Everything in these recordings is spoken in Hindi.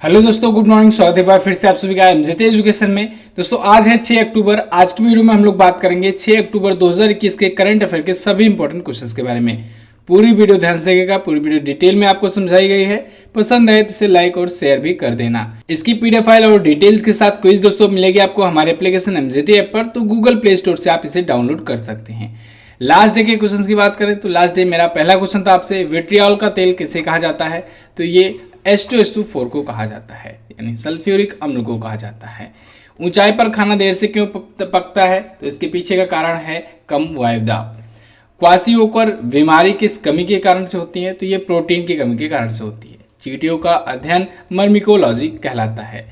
हेलो दोस्तों, गुड मॉर्निंग। स्वागत है एक बार फिर से आप सभी का एमजेटी एजुकेशन में। दोस्तों आज है 6 अक्टूबर। आज की वीडियो में हम लोग बात करेंगे 6 अक्टूबर 2021 के करंट अफेयर के सभी इंपॉर्टेंट क्वेश्चंस के बारे में। पूरी वीडियो ध्यान से देखिएगा, पूरी वीडियो डिटेल में आपको समझाई गई है। पसंद आए तो इसे लाइक और शेयर भी कर देना। इसकी पीडीएफ फाइल और डिटेल्स के साथ क्विज दोस्तों मिलेगी आपको हमारे एप्लीकेशन एमजेटी ऐप पर, तो गूगल प्ले स्टोर से आप इसे डाउनलोड कर सकते हैं। लास्ट डे के क्वेश्चन की बात करें तो लास्ट डे मेरा पहला क्वेश्चन था आपसे, विट्रियोल का तेल किसे कहा जाता है? तो ये H2SO4 को कहा जाता है, यानी सल्फ्यूरिक अम्ल को कहा जाता है। ऊंचाई पर खाना देर से क्यों पकता है? तो इसके पीछे का कारण है कम वायुदाब। क्वासिओकर बीमारी किस कमी के कारण से होती है? तो ये प्रोटीन की कमी के कारण से होती है। चींटियों का अध्ययन मर्मिकोलॉजी कहलाता है।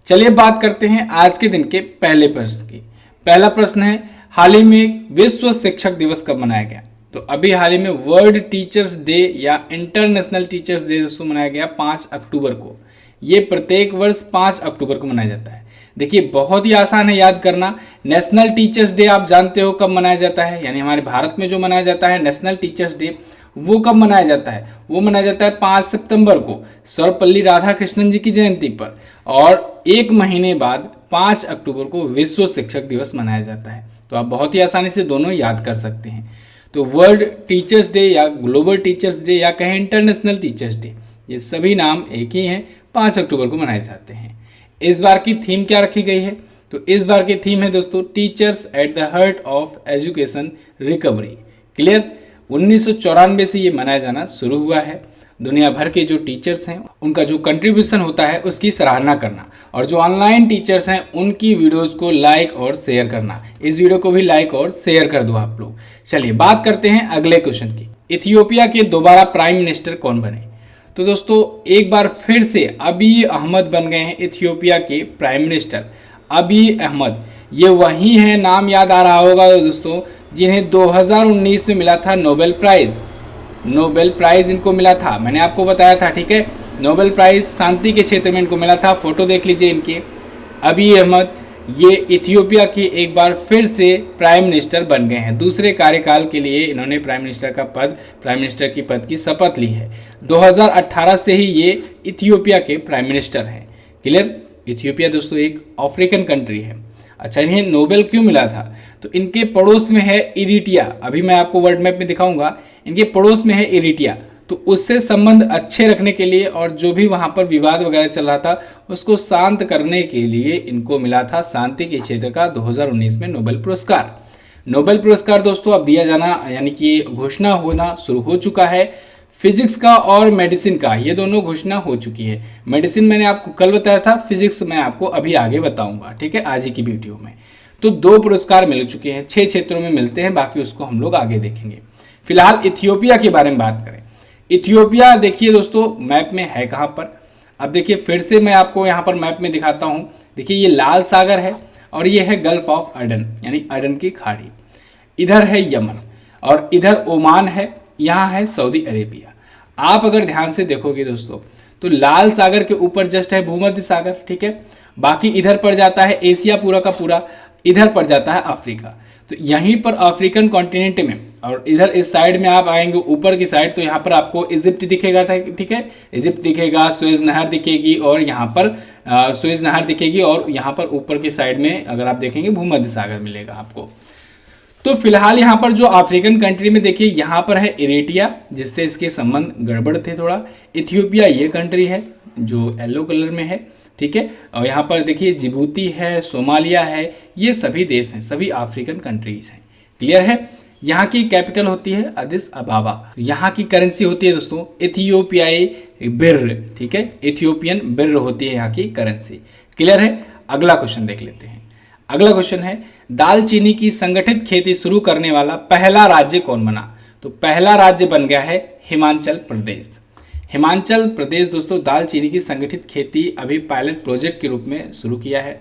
चलिए बात करते हैं आज के दिन के पहले प्रश्न की। पहला प्रश्न है, हाल ही में विश्व शिक्षक दिवस कब मनाया गया? तो अभी हाल ही में वर्ल्ड टीचर्स डे या इंटरनेशनल टीचर्स डे दोस्तों मनाया गया 5 अक्टूबर को। ये प्रत्येक वर्ष 5 अक्टूबर को मनाया जाता है। देखिए बहुत ही आसान है याद करना। नेशनल टीचर्स डे आप जानते हो कब मनाया जाता है, यानी हमारे भारत में जो मनाया जाता है नेशनल टीचर्स डे, वो कब मनाया जाता है? वो मनाया जाता है 5 सितंबर को, सर्वपल्ली राधाकृष्णन जी की जयंती पर। और एक महीने बाद 5 अक्टूबर को विश्व शिक्षक दिवस मनाया जाता है। तो आप बहुत ही आसानी से दोनों याद कर सकते हैं। तो वर्ल्ड टीचर्स डे या ग्लोबल टीचर्स डे या कहें इंटरनेशनल टीचर्स डे, ये सभी नाम एक ही हैं, 5 अक्टूबर को मनाए जाते हैं। इस बार की थीम क्या रखी गई है? तो इस बार की थीम है दोस्तों, teachers at the heart of education recovery. Clear? 1994 से ये मनाया जाना शुरू हुआ है। दुनिया भर के जो टीचर्स हैं उनका जो कंट्रीब्यूशन होता है उसकी सराहना करना, और जो ऑनलाइन टीचर्स हैं उनकी वीडियोस को लाइक और शेयर करना। इस वीडियो को भी लाइक और शेयर कर दो आप लोग। चलिए बात करते हैं अगले क्वेश्चन की। इथियोपिया के दोबारा प्राइम मिनिस्टर कौन बने? तो दोस्तों एक बार फिर से अबी अहमद बन गए हैं इथियोपिया के प्राइम मिनिस्टर। अबी अहमद, ये वही है, नाम याद आ रहा होगा दोस्तों, जिन्हें 2019 में मिला था नोबेल प्राइज। नोबेल प्राइज इनको मिला था, मैंने आपको बताया था, ठीक है। नोबेल प्राइज शांति के क्षेत्र में इनको मिला था। फोटो देख लीजिए इनके। अबी अहमद ये इथियोपिया के एक बार फिर से प्राइम मिनिस्टर बन गए हैं। दूसरे कार्यकाल के लिए इन्होंने प्राइम मिनिस्टर की पद की शपथ ली है। 2018 से ही ये इथियोपिया के प्राइम मिनिस्टर हैं। क्लियर? इथियोपिया दोस्तों एक अफ्रीकन कंट्री है। अच्छा, इन्हें नोबेल क्यों मिला था? तो इनके पड़ोस में है इरिट्रिया। अभी मैं आपको वर्ल्ड मैप में दिखाऊंगा। इनके पड़ोस में है इरिट्रिया, तो उससे संबंध अच्छे रखने के लिए और जो भी वहाँ पर विवाद वगैरह चल रहा था उसको शांत करने के लिए इनको मिला था शांति के क्षेत्र का 2019 में नोबेल पुरस्कार। नोबेल पुरस्कार दोस्तों अब दिया जाना, यानी कि घोषणा होना शुरू हो चुका है। फिजिक्स का और मेडिसिन का, ये दोनों घोषणा हो चुकी है। मेडिसिन मैंने आपको कल बताया था, फिजिक्स मैं आपको अभी आगे बताऊंगा, ठीक है, आज ही की वीडियो में। तो 2 पुरस्कार मिल चुके हैं, 6 क्षेत्रों में मिलते हैं, बाकी उसको हम लोग आगे देखेंगे। फिलहाल इथियोपिया के बारे में बात करें। इथियोपिया देखिए दोस्तों मैप में है कहाँ पर? अब देखिए फिर से मैं आपको यहाँ पर मैप में दिखाता हूँ। देखिए ये लाल सागर है और ये है गल्फ ऑफ अडन, यानी अडन की खाड़ी। इधर है यमन और इधर ओमान है, यहाँ है सऊदी अरेबिया। आप अगर ध्यान से देखोगे दोस्तों तो लाल सागर के ऊपर जस्ट है भूमध्य सागर, ठीक है। बाकी इधर पड़ जाता है एशिया पूरा का पूरा, इधर पड़ जाता है अफ्रीका। तो यहीं पर अफ्रीकन कॉन्टिनेंट में, और इधर इस साइड में आप आएंगे ऊपर की साइड तो यहाँ पर आपको इजिप्ट दिखेगा, ठीक है, इजिप्ट दिखेगा, सुएज नहर दिखेगी, और यहाँ पर सुएज नहर दिखेगी, और यहाँ पर ऊपर की साइड में अगर आप देखेंगे भूमध्य सागर मिलेगा आपको। तो फिलहाल यहाँ पर जो अफ्रीकन कंट्री में देखिए यहाँ पर है इरिट्रिया, जिससे इसके संबंध गड़बड़ थे थोड़ा। इथियोपिया ये कंट्री है जो येलो कलर में है, ठीक है। और यहाँ पर देखिए जिबूती है, सोमालिया है, ये सभी देश हैं, सभी अफ्रीकन कंट्रीज हैं। क्लियर है? यहाँ की कैपिटल होती है अदिस अबाबा। यहाँ की करेंसी होती है दोस्तों इथियोपियाई बिर्र, ठीक है, इथियोपियन बिर्र होती है यहाँ की करेंसी। क्लियर है? अगला क्वेश्चन देख लेते हैं। अगला क्वेश्चन है, दालचीनी की संगठित खेती शुरू करने वाला पहला राज्य कौन बना? तो पहला राज्य बन गया है हिमाचल प्रदेश। हिमाचल प्रदेश दोस्तों दालचीनी की संगठित खेती अभी पायलट प्रोजेक्ट के रूप में शुरू किया है।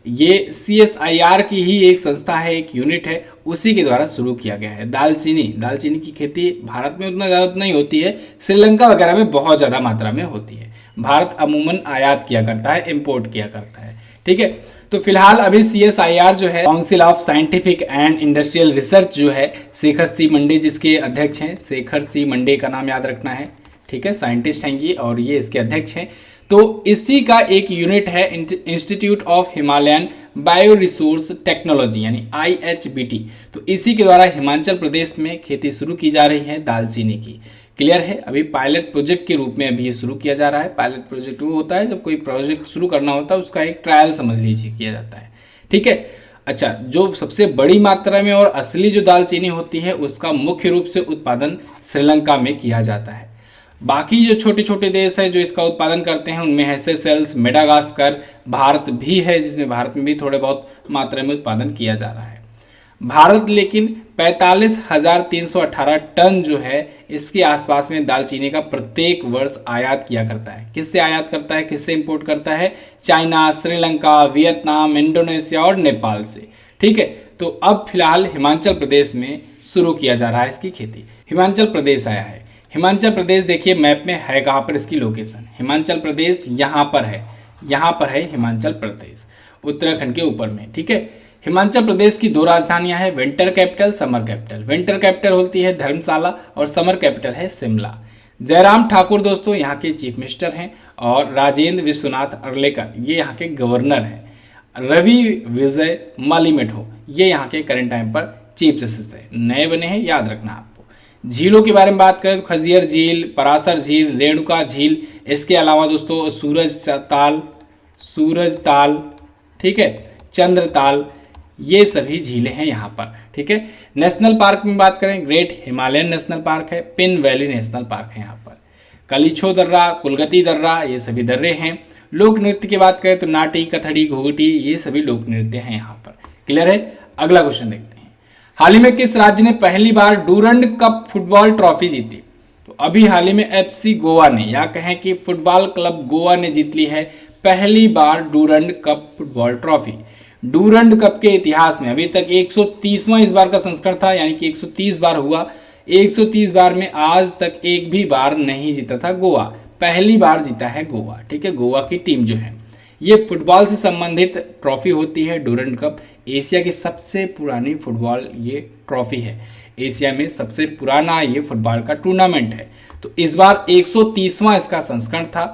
ये CSIR की ही एक संस्था है, एक यूनिट है, उसी के द्वारा शुरू किया गया है। दालचीनी की खेती भारत में उतना ज़्यादा नहीं होती है, श्रीलंका वगैरह में बहुत ज़्यादा मात्रा में होती है। भारत अमूमन आयात किया करता है, इम्पोर्ट किया करता है, ठीक है। तो फिलहाल अभी CSIR जो है, council of scientific and industrial research जो है, शेखर सी मंडे जिसके अध्यक्ष हैं, शेखर सी मंडे का नाम याद रखना है, ठीक है, साइंटिस्ट हैं ये और ये इसके अध्यक्ष हैं। तो इसी का एक यूनिट है institute of Himalayan bio resource technology यानी IHBT। तो इसी के द्वारा हिमाचल प्रदेश में खेती शुरू की जा रही है दालचीनी की। क्लियर है? अभी पायलट प्रोजेक्ट के रूप में अभी ये शुरू किया जा रहा है। पायलट प्रोजेक्ट वो होता है जब कोई प्रोजेक्ट शुरू करना होता है, उसका एक ट्रायल समझ लीजिए किया जाता है। ठीक है। अच्छा, जो सबसे बड़ी मात्रा में और असली जो दालचीनी होती है उसका मुख्य रूप से उत्पादन श्रीलंका में किया जाता है। बाकी जो छोटे छोटे देश हैं जो इसका उत्पादन करते हैं उनमें है सेशेल्स, मेडागास्कर, भारत भी है जिसमें भारत में भी थोड़े बहुत मात्रा में उत्पादन किया जा रहा है। भारत लेकिन 45,318 टन जो है इसके आसपास में दालचीनी का प्रत्येक वर्ष आयात किया करता है। किससे आयात करता है, किससे इंपोर्ट करता है? चाइना, श्रीलंका, वियतनाम, इंडोनेशिया और नेपाल से। ठीक है। तो अब फिलहाल हिमाचल प्रदेश में शुरू किया जा रहा है इसकी खेती। हिमाचल प्रदेश आया है। हिमाचल प्रदेश देखिए मैप में है कहाँ पर इसकी लोकेशन। हिमाचल प्रदेश यहाँ पर है, यहाँ पर है हिमाचल प्रदेश, उत्तराखंड के ऊपर में। ठीक है। हिमाचल प्रदेश की दो राजधानियां हैं, winter capital, summer capital. Winter capital होती है धर्मशाला और समर कैपिटल है शिमला। जयराम ठाकुर दोस्तों यहाँ के चीफ मिनिस्टर हैं और राजेंद्र विश्वनाथ अर्लेकर ये यहाँ के गवर्नर हैं। रवि विजय मालीमेठो ये यहाँ के करंट टाइम पर चीफ जस्टिस है, नए बने हैं, याद रखना आपको। झीलों के बारे में बात करें तो खजियर झील, परासर झील, रेणुका झील, इसके अलावा दोस्तों सूरज ताल, ठीक है, चंद्रताल, ये सभी झीलें हैं यहाँ पर। ठीक है। नेशनल पार्क में बात करें, ग्रेट हिमालयन नेशनल पार्क है, पिन वैली नेशनल पार्क है यहाँ पर, कलिछो दर्रा, कुलगती दर्रा, ये सभी दर्रे हैं। लोक नृत्य की बात करें तो नाटी, कथड़ी, घुघटी, ये सभी लोक नृत्य हैं यहाँ पर। क्लियर है? अगला क्वेश्चन देखते हैं। हाल ही में किस राज्य ने पहली बार डूरंड कप फुटबॉल ट्रॉफी जीती? तो अभी हाल ही में FC गोवा ने, या कहें कि फुटबॉल क्लब गोवा ने जीत ली है पहली बार Durand cup football trophy. Durand cup के इतिहास में अभी तक 130वां इस बार का संस्करण था, यानी कि 130 बार हुआ। 130 बार में आज तक एक भी बार नहीं जीता था गोवा, पहली बार जीता है गोवा। ठीक है। गोवा की टीम जो है, ये फुटबॉल से संबंधित ट्रॉफी होती है डूरंड कप। एशिया की सबसे पुरानी फुटबॉल ये ट्रॉफी है, एशिया में सबसे पुराना ये फुटबॉल का टूर्नामेंट है। तो इस बार 130वां इसका संस्करण था।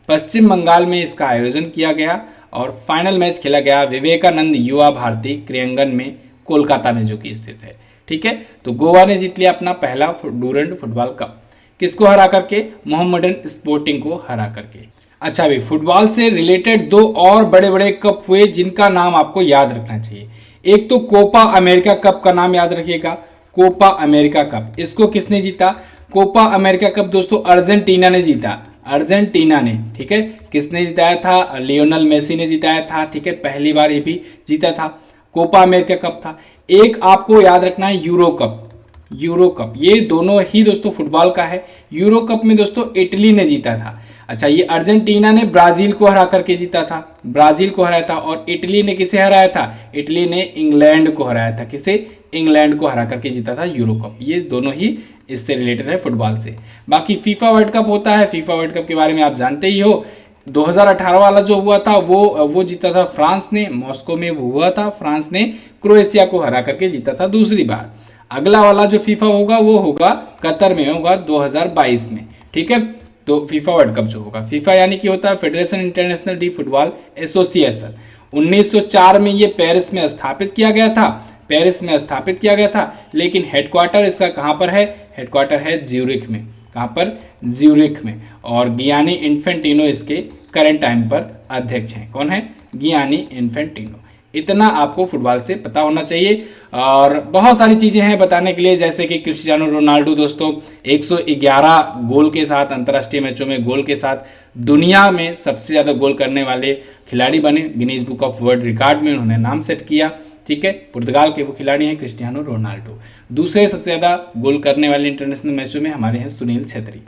पश्चिम बंगाल में इसका आयोजन किया गया और फाइनल मैच खेला गया विवेकानंद युवा भारती क्रियांगन में, कोलकाता में जो कि स्थित है। ठीक है। तो गोवा ने जीत लिया अपना पहला डूरंड फुटबॉल कप। किसको हरा करके? मोहम्मडन स्पोर्टिंग को हरा करके। अच्छा, अभी फुटबॉल से रिलेटेड दो और बड़े बड़े कप हुए जिनका नाम आपको याद रखना चाहिए। एक तो कोपा अमेरिका कप का नाम याद रखिएगा, कोपा अमेरिका कप। इसको किसने जीता? कोपा अमेरिका कप दोस्तों अर्जेंटीना ने जीता, अर्जेंटीना ने। ठीक है। किसने जिताया था? लियोनल मेसी ने जिताया था। ठीक है। पहली बार ये भी जीता था, कोपा अमेरिका कप था। एक आपको याद रखना है यूरो कप, यूरो कप। ये दोनों ही दोस्तों फुटबॉल का है। यूरो कप में दोस्तों इटली ने जीता था। अच्छा, ये अर्जेंटीना ने ब्राजील को हरा करके जीता था, ब्राजील को हराया था। और इटली ने किसे हराया था? इटली ने इंग्लैंड को हराया था। किसे? इंग्लैंड को हरा करके जीता था यूरो कप। ये दोनों ही इससे रिलेटेड है फुटबॉल से। बाकी फीफा वर्ल्ड कप होता है, फीफा वर्ल्ड कप के बारे में आप जानते ही हो। 2018 वाला जो हुआ था वो जीता था फ्रांस ने, मॉस्को में वो हुआ था। फ्रांस ने क्रोएशिया को हरा करके जीता था दूसरी बार। अगला वाला जो फीफा होगा वो होगा कतर में, होगा 2022 में। ठीक है। तो फीफा वर्ल्ड कप जो होगा, फीफा यानी कि होता है federation international D football association. 1904 में ये पेरिस में स्थापित किया गया था, पेरिस में स्थापित किया गया था। लेकिन हेडक्वार्टर इसका कहाँ पर है? हेडक्वार्टर है ज्यूरिख में। कहाँ पर? ज्यूरिख में। और गियानी इन्फेंटिनो इसके करंट टाइम पर अध्यक्ष हैं। कौन है? Gianni Infantino. इतना आपको फुटबॉल से पता होना चाहिए। और बहुत सारी चीज़ें हैं बताने के लिए, जैसे कि क्रिस्टियानो रोनाल्डो दोस्तों 111 गोल के साथ, अंतर्राष्ट्रीय मैचों में गोल के साथ दुनिया में सबसे ज़्यादा गोल करने वाले खिलाड़ी बने। Guinness book of world record में उन्होंने नाम सेट किया। ठीक है। पुर्तगाल के वो खिलाड़ी हैं क्रिस्टियानो रोनाल्डो। दूसरे सबसे ज़्यादा गोल करने वाले इंटरनेशनल मैचों में हमारे हैं सुनील छेत्री।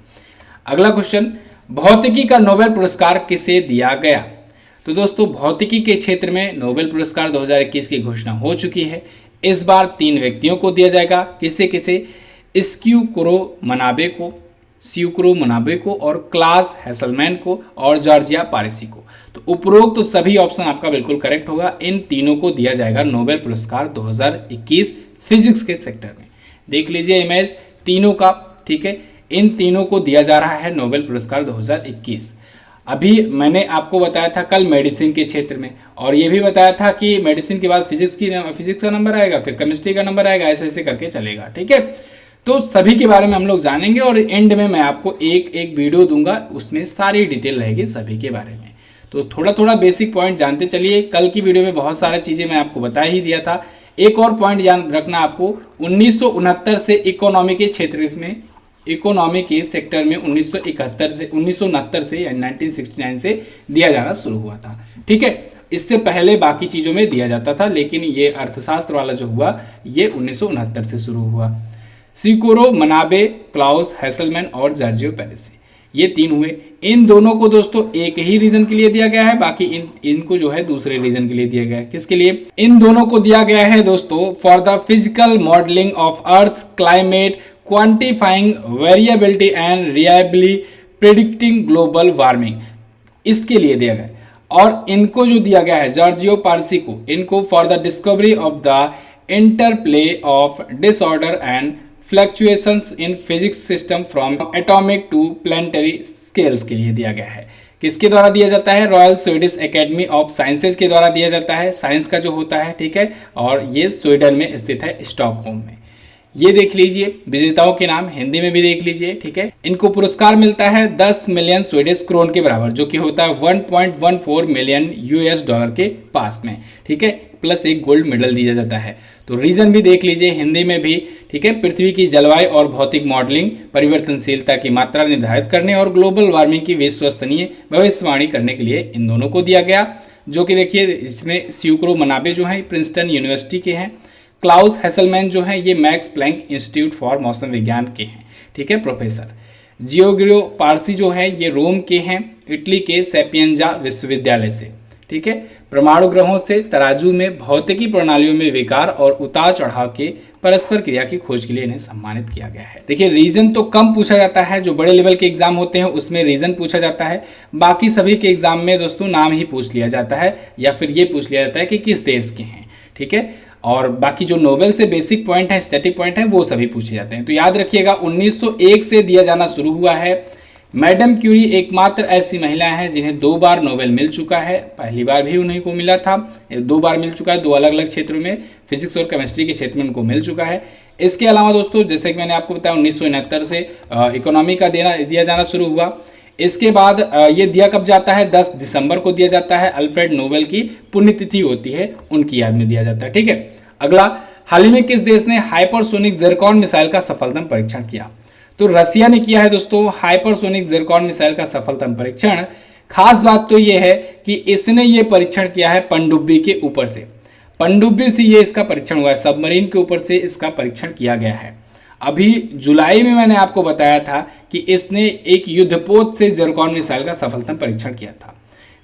अगला क्वेश्चन, भौतिकी का नोबेल पुरस्कार किसे दिया गया? तो दोस्तों भौतिकी के क्षेत्र में नोबेल पुरस्कार 2021 की घोषणा हो चुकी है। इस बार 3 व्यक्तियों को दिया जाएगा। किसे किसे? स्यूक्रो मनाबे को और क्लास हैसलमैन को और जॉर्जिया पारिसी को। तो उपरोक्त तो सभी ऑप्शन आपका बिल्कुल करेक्ट होगा। इन तीनों को दिया जाएगा नोबेल पुरस्कार 2021 फिजिक्स के सेक्टर में। देख लीजिए इमेज तीनों का। ठीक है। इन तीनों को दिया जा रहा है नोबेल पुरस्कार 2021। अभी मैंने आपको बताया था कल मेडिसिन के क्षेत्र में, और ये भी बताया था कि मेडिसिन के बाद फिजिक्स का नंबर आएगा, फिर केमिस्ट्री का नंबर आएगा, ऐसे ऐसे करके चलेगा। ठीक है, तो सभी के बारे में हम लोग जानेंगे और एंड में मैं आपको एक एक वीडियो दूंगा, उसमें सारी डिटेल रहेगी सभी के बारे में। तो थोड़ा थोड़ा बेसिक पॉइंट जानते चलिए। कल की वीडियो में बहुत सारी चीज़ें मैं आपको बता ही दिया था। एक और पॉइंट याद रखना आपको, 1969 से इकोनॉमी के क्षेत्र में, इकोनॉमी के सेक्टर में 1969 से या 1969 से दिया जाना शुरू हुआ था। ठीक है, इससे पहले बाकी चीज़ों में दिया जाता था, लेकिन ये अर्थशास्त्र वाला जो हुआ ये 1969 से शुरू हुआ। सिकोरो मनाबे, क्लाउस हैसलमैन और जॉर्जियो पेरेसी, ये तीन हुए। इन दोनों को दोस्तों एक ही रीजन के लिए दिया गया है, बाकी इनको जो है दूसरे रीजन के लिए दिया गया है। किसके लिए? इन दोनों को दिया गया है दोस्तों for the physical modelling of earth climate, quantifying variability and reliably predicting global warming, इसके लिए दिया गया है। और इनको जो दिया गया है जॉर्जियो पेरेसी को, इनको for the discovery of the interplay of disorder and fluctuations in physics system from atomic to planetary scales के लिए दिया गया है। किसके द्वारा दिया जाता है? Royal Swedish academy of sciences के द्वारा दिया जाता है, साइंस का जो होता है। ठीक है, और ये स्वीडन में स्थित है, स्टॉकहोम में। ये देख लीजिए विजेताओं के नाम, हिंदी में भी देख लीजिए। ठीक है, इनको पुरस्कार मिलता है 10 मिलियन स्वीडिश क्रोन के बराबर, जो कि होता है 1.14 मिलियन यूएस डॉलर के पास में। ठीक है, प्लस एक गोल्ड मेडल दिया जाता है। तो रीजन भी देख लीजिए हिंदी में भी। ठीक है, पृथ्वी की जलवायु और भौतिक मॉडलिंग, परिवर्तनशीलता की मात्रा निर्धारित करने और ग्लोबल वार्मिंग की विश्वसनीय भविष्यवाणी करने के लिए इन दोनों को दिया गया। जो कि देखिए इसमें सिकोरो मनाबे जो है प्रिंसटन यूनिवर्सिटी के हैं, क्लाउस हैसलमैन जो है ये मैक्स प्लैंक इंस्टीट्यूट फॉर मौसम विज्ञान के हैं। ठीक है, प्रोफेसर। जियोग्रियो पेरेसी जो है ये रोम के हैं, इटली के सैपिएंजा विश्वविद्यालय से। ठीक है, परमाणु ग्रहों से तराजू में भौतिकी प्रणालियों में विकार और उतार चढ़ाव के परस्पर क्रिया की खोज के लिए इन्हें सम्मानित किया गया है। देखिए रीजन तो कम पूछा जाता है, जो बड़े लेवल के एग्जाम होते हैं उसमें रीजन पूछा जाता है, बाकी सभी के एग्जाम में दोस्तों नाम ही पूछ लिया जाता है, या फिर ये पूछ लिया जाता है कि किस देश के हैं। ठीक है, और बाकी जो नोबेल से बेसिक पॉइंट है, स्टैटिक पॉइंट है, वो सभी पूछे जाते हैं। तो याद रखिएगा 1901 से दिया जाना शुरू हुआ है। मैडम क्यूरी एकमात्र ऐसी महिला हैं जिन्हें 2 बार नोबेल मिल चुका है। पहली बार भी उन्हीं को मिला था, 2 बार मिल चुका है, 2 अलग अलग क्षेत्रों में, फिजिक्स और केमिस्ट्री के क्षेत्र में उनको मिल चुका है। इसके अलावा दोस्तों जैसे कि मैंने आपको बताया 1969 से इकोनॉमी का दिया जाना शुरू हुआ। इसके बाद ये दिया कब जाता है? 10 दिसंबर को दिया जाता है। अल्फ्रेड नोबेल की पुण्यतिथि होती है, उनकी याद में दिया जाता है। ठीक है, अगला, हाल ही में किस देश ने हाइपरसोनिक ज़िरकॉन मिसाइल का सफलतम परीक्षण किया? तो रसिया ने किया है दोस्तों हाइपरसोनिक ज़िरकॉन मिसाइल का सफलतम परीक्षण। खास बात तो ये है कि इसने ये परीक्षण किया है पनडुब्बी के ऊपर से, पनडुब्बी से ये इसका परीक्षण हुआ है, सबमरीन के ऊपर से इसका परीक्षण किया गया है। अभी जुलाई में मैंने आपको बताया था कि इसने एक युद्धपोत से ज़िरकॉन मिसाइल का सफलतम परीक्षण किया था।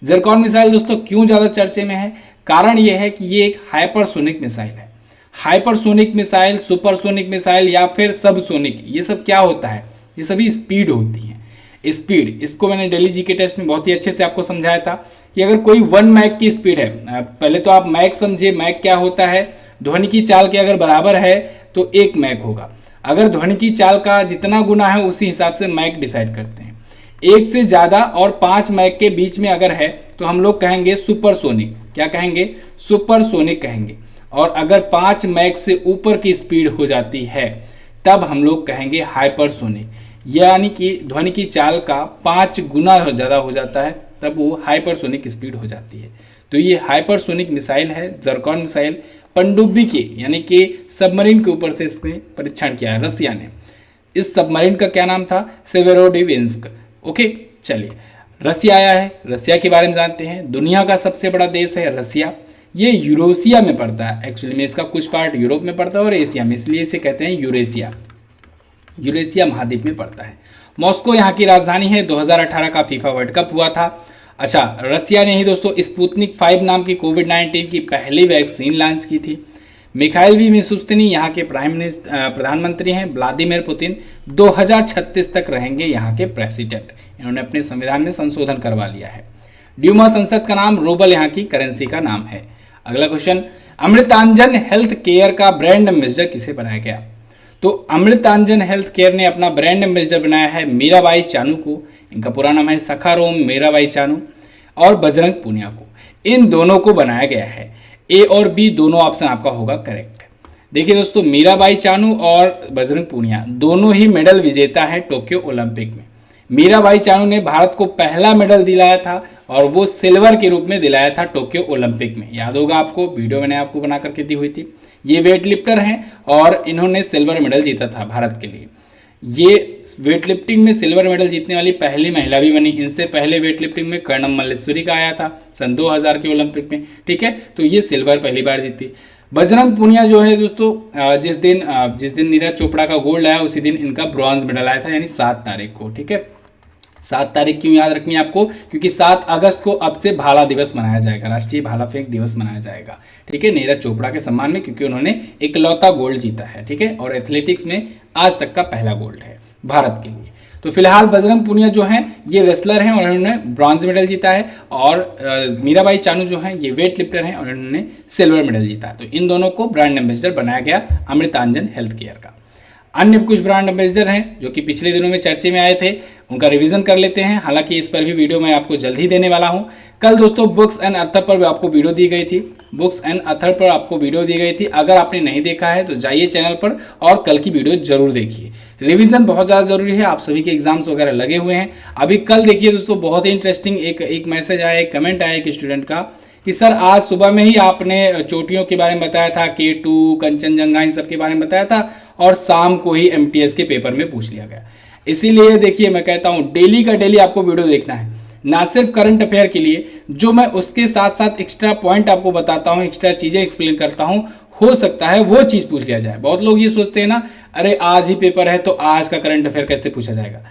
ज़िरकॉन मिसाइल दोस्तों क्यों ज़्यादा चर्चे में है? कारण यह है कि ये एक हाइपरसोनिक मिसाइल है। हाइपरसोनिक मिसाइल, सुपरसोनिक मिसाइल या फिर सबसोनिक, ये सब क्या होता है? ये सभी स्पीड होती है। स्पीड, इसको मैंने दिल्ली जीके टेस्ट में बहुत ही अच्छे से आपको समझाया था कि अगर कोई 1 मैक की स्पीड है, पहले तो आप मैक समझिए, मैक क्या होता है? ध्वनि की चाल के अगर बराबर है तो 1 मैक होगा। अगर ध्वनि की चाल का जितना गुना है उसी हिसाब से मैक डिसाइड करते हैं। 1 से ज़्यादा और 5 मैक के बीच में अगर है तो हम लोग कहेंगे सुपरसोनिक। क्या कहेंगे? सुपरसोनिक कहेंगे। और अगर 5 मैक से ऊपर की स्पीड हो जाती है तब हम लोग कहेंगे हाइपरसोनिक, यानी कि ध्वनि की चाल का 5 गुना ज़्यादा हो जाता है तब वो हाइपरसोनिक स्पीड हो जाती है। तो ये हाइपरसोनिक मिसाइल है ज़िरकॉन मिसाइल, पनडुब्बी के यानी कि सबमरीन के ऊपर से इसने परीक्षण किया है रसिया ने। इस सबमरीन का क्या नाम था? सेवेरोडिविंस्क। ओके, चलिए रसिया आया है, रसिया के बारे में जानते हैं। दुनिया का सबसे बड़ा देश है रसिया, ये यूरोसिया में पड़ता है। एक्चुअली में इसका कुछ पार्ट यूरोप में पड़ता है और एशिया में, इसलिए इसे कहते हैं यूरेशिया। यूरेशिया महाद्वीप में पड़ता है। मॉस्को यहाँ की राजधानी है। 2018 का फीफा वर्ल्ड कप हुआ था। अच्छा, रसिया ने ही दोस्तों स्पुतनिक 5 नाम की कोविड-19 की पहली वैक्सीन लॉन्च की थी। मिखाइल मिशुस्तिनी यहाँ के प्रधानमंत्री हैं। व्लादिमीर पुतिन 2036 तक रहेंगे यहाँ के प्रेसिडेंट। इन्होंने अपने संविधान में संशोधन करवा लिया है। ड्यूमा संसद का नाम, रूबल यहाँ की करेंसी का नाम है। अगला क्वेश्चन, अमृतांजन हेल्थ केयर का ब्रांड एम्बेसडर किसे बनाया गया? तो अमृतांजन हेल्थ केयर ने अपना ब्रांड एम्बेसडर बनाया है मीराबाई चानू को। इनका पूरा नाम है सखारोम मीराबाई चानू और बजरंग पूनिया को, इन दोनों को बनाया गया है। ए और बी दोनों ऑप्शन आपका होगा करेक्ट। देखिए दोस्तों, मीराबाई चानू और बजरंग पूनिया दोनों ही मेडल विजेता हैं टोक्यो ओलंपिक में। मीराबाई चानू ने भारत को पहला मेडल दिलाया था और वो सिल्वर के रूप में दिलाया था टोक्यो ओलंपिक में। याद होगा आपको, वीडियो मैंने आपको बना करके दी हुई थी। ये वेट लिफ्टर हैं और इन्होंने सिल्वर मेडल जीता था भारत के लिए। ये वेट लिफ्टिंग में सिल्वर मेडल जीतने वाली पहली महिला भी बनी। इनसे पहले वेट लिफ्टिंग में कर्णम मल्लेश्वरी का आया था सन 2000 के ओलंपिक में, ठीक है। तो ये सिल्वर पहली बार जीती। बजरंग पूनिया जो है दोस्तों, जिस दिन नीरज चोपड़ा का गोल्ड आया उसी दिन इनका ब्रॉन्ज मेडल आया था, यानी 7 तारीख को, ठीक है। 7 तारीख क्यों याद रखनी है आपको? क्योंकि 7 अगस्त को अब से भाला दिवस मनाया जाएगा, राष्ट्रीय भाला फेंक दिवस मनाया जाएगा, ठीक है, नीरज चोपड़ा के सम्मान में, क्योंकि उन्होंने इकलौता गोल्ड जीता है, ठीक है। और एथलेटिक्स में आज तक का पहला गोल्ड है भारत के लिए। तो फिलहाल बजरंग पूनिया जो हैं ये रेसलर हैं और उन्होंने ब्रॉन्ज मेडल जीता है, और मीराबाई चानू जो हैं ये वेट लिफ्टर हैं और उन्होंने सिल्वर मेडल जीता है। तो इन दोनों को ब्रांड एम्बेसडर बनाया गया अमृतांजन हेल्थ केयर का। अन्य कुछ ब्रांड एम्बेसडर हैं जो कि पिछले दिनों में चर्चे में आए थे, उनका रिवीजन कर लेते हैं। हालांकि इस पर भी वीडियो मैं आपको जल्द ही देने वाला हूं। कल दोस्तों बुक्स एंड अथर पर आपको वीडियो दी गई थी, बुक्स एंड अथर पर आपको वीडियो दी गई थी। अगर आपने नहीं देखा है तो जाइए चैनल पर और कल की वीडियो जरूर देखिए। रिवीजन बहुत ज़्यादा जरूरी है, आप सभी के एग्जाम्स वगैरह लगे हुए हैं। अभी कल देखिए दोस्तों, बहुत ही इंटरेस्टिंग एक मैसेज आया, एक कमेंट आया एक स्टूडेंट का कि सर आज सुबह में ही आपने चोटियों के बारे में बताया था, K2 कंचनजंगा इन सब के बारे में बताया था, और शाम को ही MTS के पेपर में पूछ लिया गया। इसीलिए देखिए मैं कहता हूँ डेली का डेली आपको वीडियो देखना है, ना सिर्फ करंट अफेयर के लिए, जो मैं उसके साथ साथ एक्स्ट्रा पॉइंट आपको बताता हूँ, एक्स्ट्रा चीज़ें एक्सप्लेन करता हूँ, हो सकता है वो चीज़ पूछ लिया जाए। बहुत लोग ये सोचते हैं ना, अरे आज ही पेपर है तो आज का करंट अफेयर कैसे पूछा जाएगा।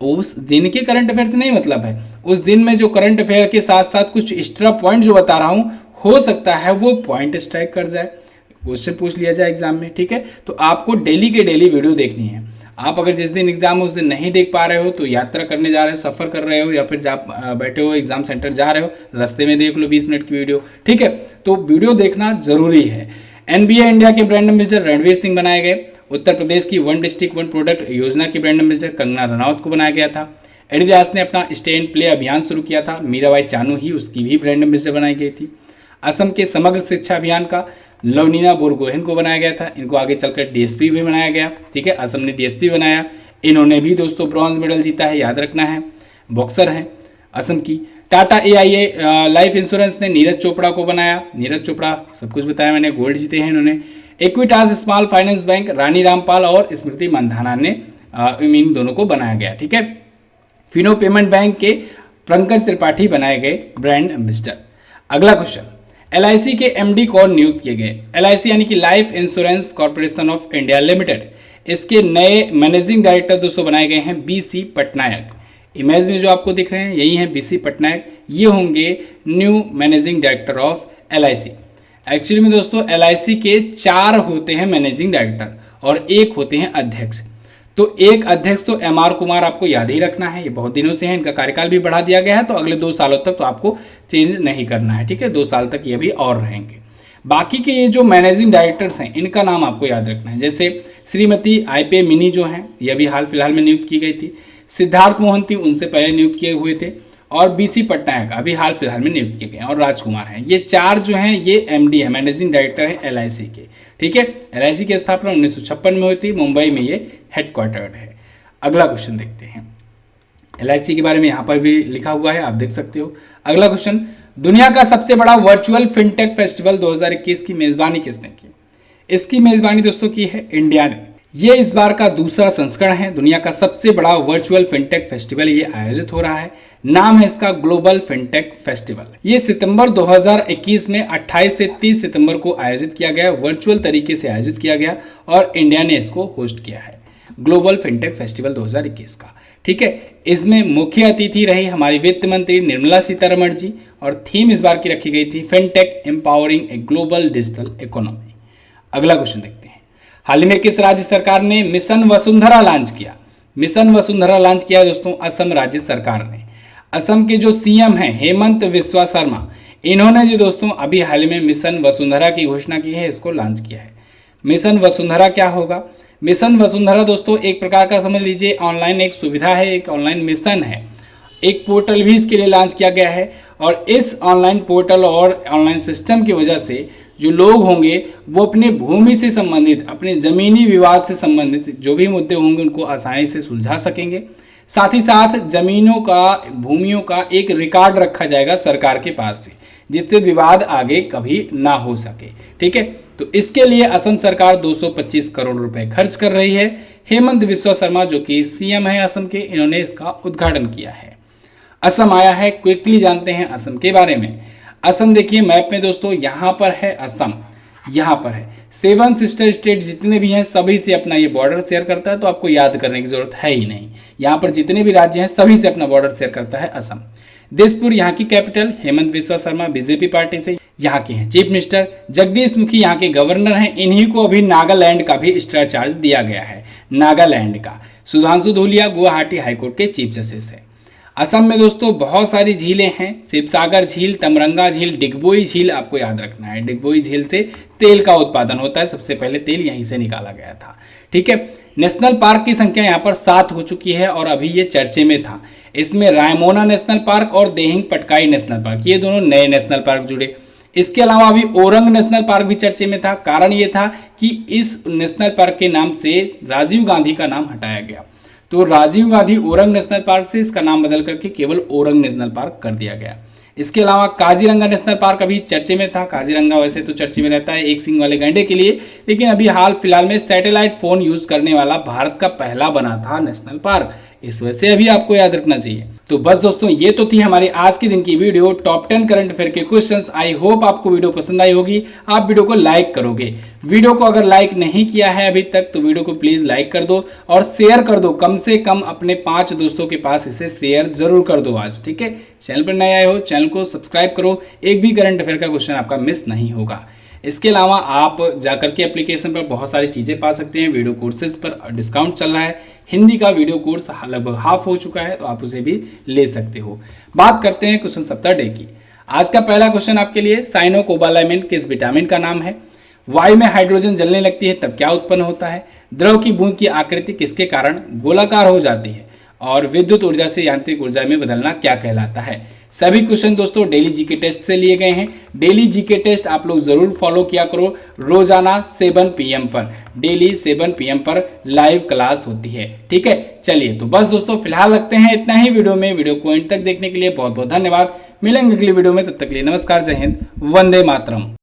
उस दिन के करंट अफेयर से नहीं मतलब है, उस दिन में जो करंट अफेयर के साथ साथ कुछ एक्स्ट्रा पॉइंट जो बता रहा हूँ, हो सकता है वो पॉइंट स्ट्राइक कर जाए, क्वेश्चन पूछ लिया जाए एग्जाम में, ठीक है। तो आपको डेली के डेली वीडियो देखनी है। आप अगर जिस दिन एग्जाम उस दिन नहीं देख पा रहे हो तो यात्रा करने जा रहे हो, सफ़र कर रहे हो, या फिर बैठे हो एग्जाम सेंटर जा रहे हो, रास्ते में देख लो 20 मिनट की वीडियो, ठीक है। तो वीडियो देखना जरूरी है। NBA इंडिया के ब्रांड एम्बेसडर रणवीर सिंह बनाए गए। उत्तर प्रदेश की 1 डिस्ट्रिक्ट 1 प्रोडक्ट योजना की ब्रांड एम्बेसडर कंगना रनौत को बनाया गया था। एडिडास ने अपना स्टे एंड प्ले अभियान शुरू किया था, मीराबाई चानू ही उसकी भी ब्रांड एम्बेसडर बनाई गई थी। असम के समग्र शिक्षा अभियान का लवनीना बोरगोहेन को बनाया गया था, इनको आगे चलकर DSP भी बनाया गया, ठीक है। असम ने DSP बनाया, इन्होंने भी दोस्तों ब्रॉन्ज मेडल जीता है, याद रखना है, बॉक्सर हैं असम की। टाटा AIA लाइफ इंश्योरेंस ने नीरज चोपड़ा को बनाया, नीरज चोपड़ा सब कुछ बताया मैंने, गोल्ड जीते हैं इन्होंने। Equitas small finance bank Rani Rampal और स्मृति मंधाना ने इन दोनों को बनाया गया, ठीक है। फिनो पेमेंट बैंक के पंकज त्रिपाठी बनाए गए ब्रांड एम्बेसडर। अगला क्वेश्चन, LIC के MD कौन नियुक्त किए गए? LIC यानी कि life insurance corporation of India limited, इसके नए मैनेजिंग डायरेक्टर दोस्तों बनाए गए हैं BC पटनायक। इमेज में जो आपको दिख रहे हैं यही हैं BC पटनायक, ये होंगे new managing director of LIC। Actually में दोस्तों LIC के 4 होते हैं मैनेजिंग डायरेक्टर और 1 होते हैं अध्यक्ष। तो एक अध्यक्ष तो MR कुमार आपको याद ही रखना है, ये बहुत दिनों से है, इनका कार्यकाल भी बढ़ा दिया गया है, तो अगले 2 सालों तक तो आपको चेंज नहीं करना है, ठीक है। 2 साल तक ये भी और रहेंगे। बाकी के ये जो मैनेजिंग डायरेक्टर्स हैं इनका नाम आपको याद रखना है, जैसे श्रीमती IP मिनी जो हैं ये भी हाल फिलहाल में नियुक्त की गई थी, सिद्धार्थ मोहंती उनसे पहले नियुक्त किए हुए थे, और BC पटनायक अभी हाल फिलहाल में नियुक्त किए गए हैं, और राजकुमार हैं। ये 4 जो हैं ये MD है, मैनेजिंग डायरेक्टर है LIC के, ठीक है। LIC की स्थापना 1956 में हुई थी, मुंबई में ये हेडक्वार्टर्ड है। अगला क्वेश्चन देखते हैं, LIC के बारे में यहाँ पर भी लिखा हुआ है, आप देख सकते हो। अगला क्वेश्चन, दुनिया का सबसे बड़ा वर्चुअल फिनटेक फेस्टिवल 2021 की मेजबानी किसने की? इसकी मेजबानी दोस्तों की है इंडिया ने। ये इस बार का दूसरा संस्करण है, दुनिया का सबसे बड़ा वर्चुअल फिनटेक फेस्टिवल ये आयोजित हो रहा है। नाम है इसका ग्लोबल फिनटेक फेस्टिवल। ये सितंबर 2021 में 28 से 30 सितंबर को आयोजित किया गया, वर्चुअल तरीके से आयोजित किया गया, और इंडिया ने इसको होस्ट किया है, ग्लोबल फिनटेक फेस्टिवल 2021 का, ठीक है। इसमें मुख्य अतिथि रही हमारी वित्त मंत्री निर्मला सीतारमण जी, और थीम इस बार की रखी गई थी fintech empowering a global digital economy. अगला क्वेश्चन देखते हैं, हाल ही में किस राज्य सरकार ने मिशन वसुंधरा लॉन्च किया? मिशन वसुंधरा लॉन्च किया दोस्तों असम राज्य सरकार ने। असम के जो CM हैं हेमंत विश्वा शर्मा, इन्होंने जो दोस्तों अभी हाल में मिशन वसुंधरा की घोषणा की है, इसको लॉन्च किया है। मिशन वसुंधरा क्या होगा? मिशन वसुंधरा दोस्तों एक प्रकार का समझ लीजिए ऑनलाइन एक सुविधा है, एक ऑनलाइन मिशन है, एक पोर्टल भी इसके लिए लॉन्च किया गया है। और इस ऑनलाइन पोर्टल और ऑनलाइन सिस्टम की वजह से जो लोग होंगे वो अपने भूमि से संबंधित, अपने ज़मीनी विवाद से संबंधित जो भी मुद्दे होंगे उनको आसानी से सुलझा सकेंगे। साथ ही साथ जमीनों का, भूमियों का एक रिकॉर्ड रखा जाएगा सरकार के पास भी, जिससे विवाद आगे कभी ना हो सके। ठीक है, तो इसके लिए असम सरकार 225 करोड़ रुपए खर्च कर रही है। हेमंत बिस्वा शर्मा जो कि सीएम है असम के, इन्होंने इसका उद्घाटन किया है। असम आया है, क्विकली जानते हैं असम के बारे में। असम देखिए मैप में दोस्तों, यहाँ पर है असम, यहाँ पर है। 7 सिस्टर स्टेट जितने भी हैं सभी से अपना ये बॉर्डर शेयर करता है, तो आपको याद करने की जरूरत है ही नहीं। यहाँ पर जितने भी राज्य हैं सभी से अपना बॉर्डर शेयर करता है असम। दिसपुर यहाँ की capital. Hemant Biswa Sharma BJP party से यहाँ के हैं चीफ मिनिस्टर। जगदीश मुखी यहाँ के गवर्नर हैं। इन्हीं को अभी नागालैंड का भी एक्स्ट्रा चार्ज दिया गया है, नागालैंड का। सुधांशु धूलिया गुवाहाटी हाईकोर्ट के चीफ जस्टिस है। असम में दोस्तों बहुत सारी झीलें हैं, शिवसागर झील, तमरंगा झील, डिगबोई झील आपको याद रखना है। डिगबोई झील से तेल का उत्पादन होता है, सबसे पहले तेल यहीं से निकाला गया था। ठीक है, नेशनल पार्क की संख्या यहाँ पर 7 हो चुकी है और अभी ये चर्चे में था। इसमें रायमोना नेशनल पार्क और देहिंग पटकाई नेशनल पार्क, ये दोनों नए नेशनल पार्क जुड़े। इसके अलावा अभी ओरंग नेशनल पार्क भी चर्चे में था। कारण ये था कि इस नेशनल पार्क के नाम से राजीव गांधी का नाम हटाया गया, तो राजीव गांधी ओरंग नेशनल पार्क से इसका नाम बदल करके केवल ओरंग नेशनल पार्क कर दिया गया। इसके अलावा काजीरंगा नेशनल पार्क अभी चर्चे में था। काजीरंगा वैसे तो चर्चे में रहता है एक सींग वाले गैंडे के लिए, लेकिन अभी हाल फिलहाल में सैटेलाइट फोन यूज करने वाला भारत का पहला बना था नेशनल पार्क, इस वजह से अभी आपको याद रखना चाहिए। तो बस दोस्तों ये तो थी हमारी आज के दिन की वीडियो, टॉप 10 करंट अफेयर के क्वेश्चंस। आई होप आपको वीडियो पसंद आई होगी, आप वीडियो को लाइक करोगे। वीडियो को अगर लाइक नहीं किया है अभी तक तो वीडियो को प्लीज लाइक कर दो और शेयर कर दो, कम से कम अपने 5 दोस्तों के पास इसे शेयर जरूर कर दो आज। ठीक है, चैनल पर नए आए हो चैनल को सब्सक्राइब करो, एक भी करंट अफेयर का क्वेश्चन आपका मिस नहीं होगा। इसके अलावा आप जाकर के एप्लीकेशन पर बहुत सारी चीज़ें पा सकते हैं। वीडियो कोर्सेज पर डिस्काउंट चल रहा है, हिंदी का वीडियो कोर्स लगभग हाफ हो चुका है, तो आप उसे भी ले सकते हो। बात करते हैं क्वेश्चन 70 डे की। आज का पहला क्वेश्चन आपके लिए, साइनोकोबालामिन किस विटामिन का नाम है? वायु में हाइड्रोजन जलने लगती है तब क्या उत्पन्न होता है? द्रव की बूंद की आकृति किसके कारण गोलाकार हो जाती है? और विद्युत ऊर्जा से यांत्रिक ऊर्जा में बदलना क्या कहलाता है? सभी क्वेश्चन दोस्तों डेली जीके टेस्ट से लिए गए हैं। डेली जीके टेस्ट आप लोग जरूर फॉलो किया करो। रोजाना 7 PM पर, डेली 7 PM पर लाइव क्लास होती है। ठीक है, चलिए तो बस दोस्तों फिलहाल लगते हैं इतना ही वीडियो में। वीडियो को एंड तक देखने के लिए बहुत बहुत धन्यवाद। मिलेंगे अगली वीडियो में, तब तक के लिए नमस्कार, जय हिंद, वंदे मातरम।